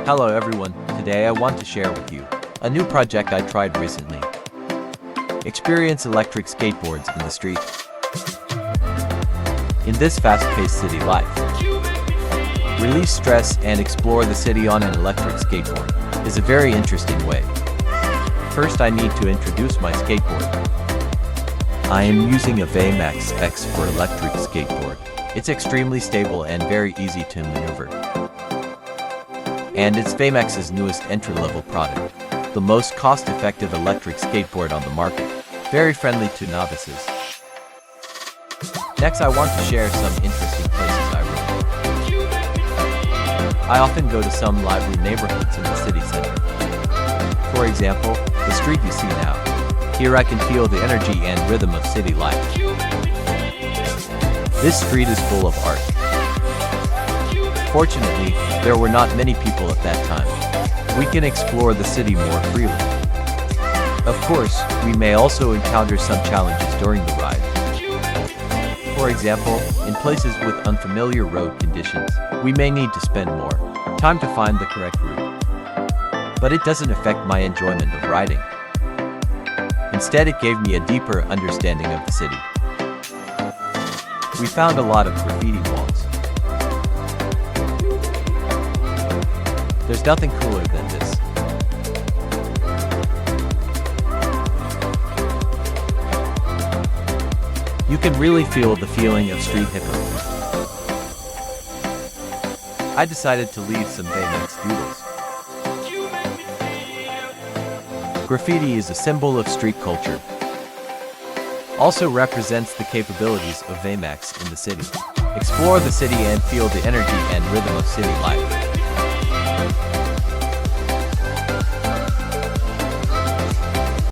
Hello everyone, today I want to share with you a new project I tried recently. Experience electric skateboards in the street. In this fast-paced city life, release stress and explore the city on an electric skateboard is a very interesting way. First I need to introduce my skateboard. I am using a Veymax X4 electric skateboard. It's extremely stable and very easy to maneuver. And it's Veymax's newest entry-level product, the most cost-effective electric skateboard on the market, very friendly to novices. Next, I want to share some interesting places I rode. I often go to some lively neighborhoods in the city center. For example, the street you see now. Here I can feel the energy and rhythm of city life. This street is full of art. Fortunately, there were not many people at that time. We can explore the city more freely. Of course, we may also encounter some challenges during the ride. For example, in places with unfamiliar road conditions, we may need to spend more time to find the correct route. But it doesn't affect my enjoyment of riding. Instead, it gave me a deeper understanding of the city. We found a lot of graffiti walls. There's nothing cooler than this. You can really feel the feeling of street hip-hop. I decided to leave some Veymax doodles. Graffiti is a symbol of street culture. Also represents the capabilities of Veymax in the city. Explore the city and feel the energy and rhythm of city life.